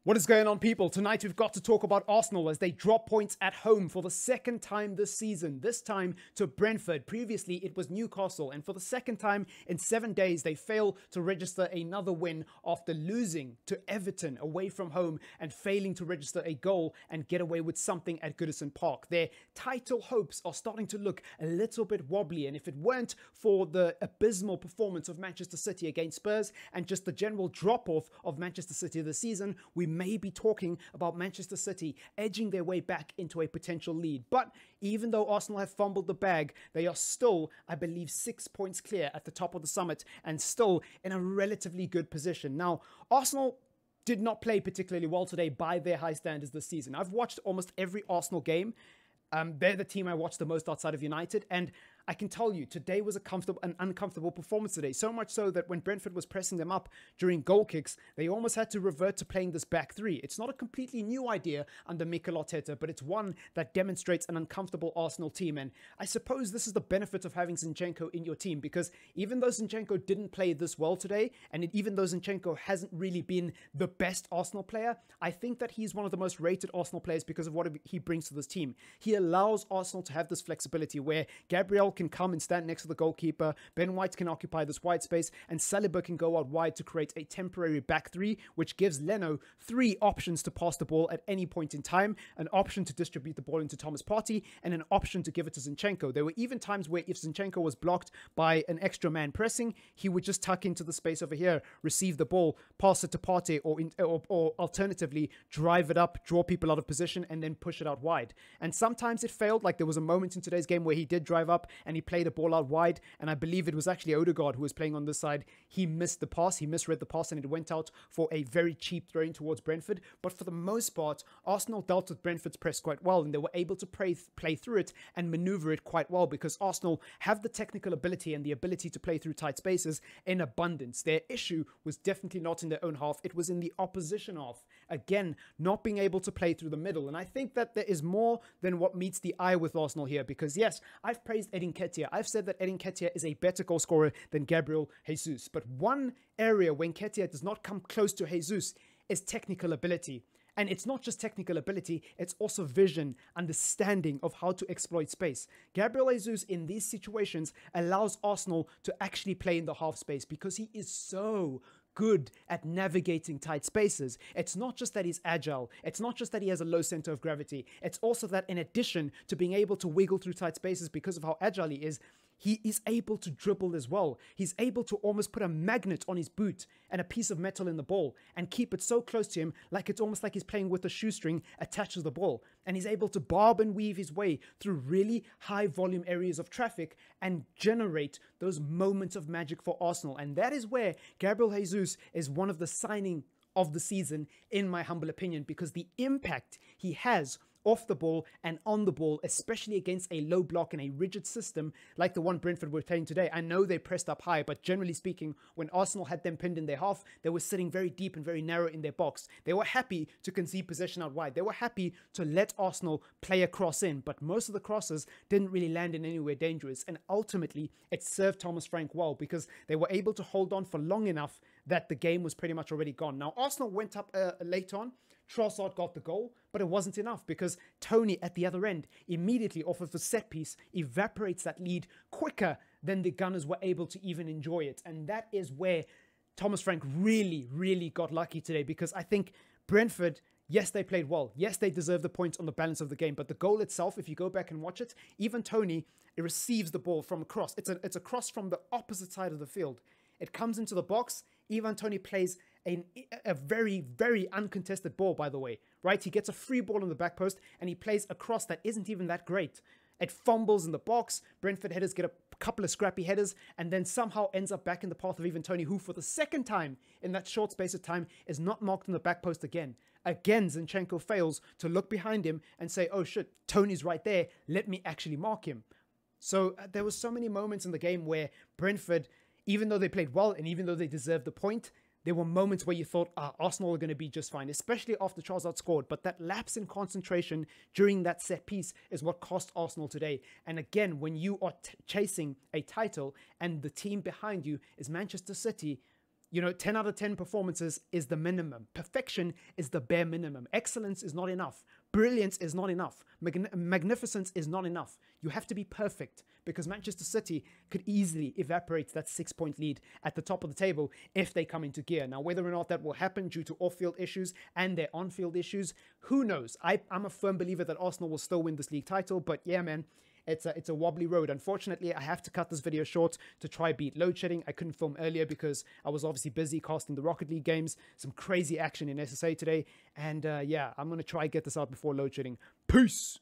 What is going on, people? Tonight we've got to talk about Arsenal as they drop points at home for the second time this season. This time to Brentford. Previously it was Newcastle, and for the second time in 7 days they fail to register another win after losing to Everton away from home and failing to register a goal and get away with something at Goodison Park. Their title hopes are starting to look a little bit wobbly, and if it weren't for the abysmal performance of Manchester City against Spurs and just the general drop-off of Manchester City this season, we may be talking about Manchester City edging their way back into a potential lead. But even though Arsenal have fumbled the bag, they are still, I believe, 6 points clear at the top of the summit and still in a relatively good position. Now, Arsenal did not play particularly well today by their high standards this season. I've watched almost every Arsenal game. They're the team I watch the most outside of United, and I can tell you today was an uncomfortable performance today. So much so that when Brentford was pressing them up during goal kicks, they almost had to revert to playing this back three. It's not a completely new idea under Mikel Arteta, but it's one that demonstrates an uncomfortable Arsenal team. And I suppose this is the benefit of having Zinchenko in your team, because even though Zinchenko didn't play this well today, and even though Zinchenko hasn't really been the best Arsenal player, I think that he's one of the most rated Arsenal players because of what he brings to this team. He allows Arsenal to have this flexibility where Gabriel can come and stand next to the goalkeeper, Ben White can occupy this wide space, and Saliba can go out wide to create a temporary back three, which gives Leno three options to pass the ball at any point in time, an option to distribute the ball into Thomas Partey, and an option to give it to Zinchenko. There were even times where if Zinchenko was blocked by an extra man pressing, he would just tuck into the space over here, receive the ball, pass it to Partey, or alternatively drive it up, draw people out of position, and then push it out wide. And sometimes it failed. Like there was a moment in today's game where he did drive up and he played a ball out wide, and I believe it was actually Odegaard who was playing on this side. He missed the pass, he misread the pass, and it went out for a very cheap throw-in towards Brentford. But for the most part, Arsenal dealt with Brentford's press quite well, and they were able to play through it and maneuver it quite well, because Arsenal have the technical ability and the ability to play through tight spaces in abundance. Their issue was definitely not in their own half, it was in the opposition half. Again, not being able to play through the middle. And I think that there is more than what meets the eye with Arsenal here, because yes, I've praised Eddie Nketiah. I've said that Eddie Nketiah is a better goal scorer than Gabriel Jesus. But one area where Nketiah does not come close to Jesus is technical ability. And it's not just technical ability, it's also vision, understanding of how to exploit space. Gabriel Jesus in these situations allows Arsenal to actually play in the half space because he is so good at navigating tight spaces. It's not just that he's agile. It's not just that he has a low center of gravity. It's also that in addition to being able to wiggle through tight spaces because of how agile he is able to dribble as well. He's able to almost put a magnet on his boot and a piece of metal in the ball and keep it so close to him, like it's almost like he's playing with a shoestring attached to the ball. And he's able to barb and weave his way through really high volume areas of traffic and generate those moments of magic for Arsenal. And that is where Gabriel Jesus is one of the signing of the season, in my humble opinion, because the impact he has off the ball and on the ball, especially against a low block and a rigid system like the one Brentford were playing today. I know they pressed up high, but generally speaking, when Arsenal had them pinned in their half, they were sitting very deep and very narrow in their box. They were happy to concede possession out wide. They were happy to let Arsenal play a cross in, but most of the crosses didn't really land in anywhere dangerous. And ultimately, it served Thomas Frank well because they were able to hold on for long enough that the game was pretty much already gone. Now, Arsenal went up late on. Trossard got the goal, but it wasn't enough because Tony at the other end immediately off of the set piece evaporates that lead quicker than the Gunners were able to even enjoy it. And that is where Thomas Frank really got lucky today, because I think Brentford, yes, they played well. Yes, they deserve the points on the balance of the game. But the goal itself, if you go back and watch it, even Tony, it receives the ball from a cross. It's a cross from the opposite side of the field. It comes into the box. Ivan Toney plays a very uncontested ball, by the way, right? He gets a free ball on the back post and he plays a cross that isn't even that great. It fumbles in the box. Brentford headers get a couple of scrappy headers and then somehow ends up back in the path of Ivan Toney, who for the second time in that short space of time is not marked on the back post again. Again, Zinchenko fails to look behind him and say, oh shit, Tony's right there. Let me actually mark him. So there were so many moments in the game where Brentford, even though they played well and even though they deserved the point, there were moments where you thought, Arsenal are going to be just fine, especially after Trossard scored. But that lapse in concentration during that set piece is what cost Arsenal today. And again, when you are chasing a title and the team behind you is Manchester City, You know, 10 out of 10 performances is the minimum. Perfection is the bare minimum. Excellence is not enough. Brilliance is not enough. Magnificence is not enough. You have to be perfect, because Manchester City could easily evaporate that 6-point lead at the top of the table if they come into gear. Now, whether or not that will happen due to off-field issues and their on-field issues, who knows? I'm a firm believer that Arsenal will still win this league title, but yeah, man, it's a wobbly road. Unfortunately, I have to cut this video short to try beat load shedding. I couldn't film earlier because I was obviously busy casting the Rocket League games. Some crazy action in SSA today. And yeah, I'm going to try get this out before load shedding. Peace!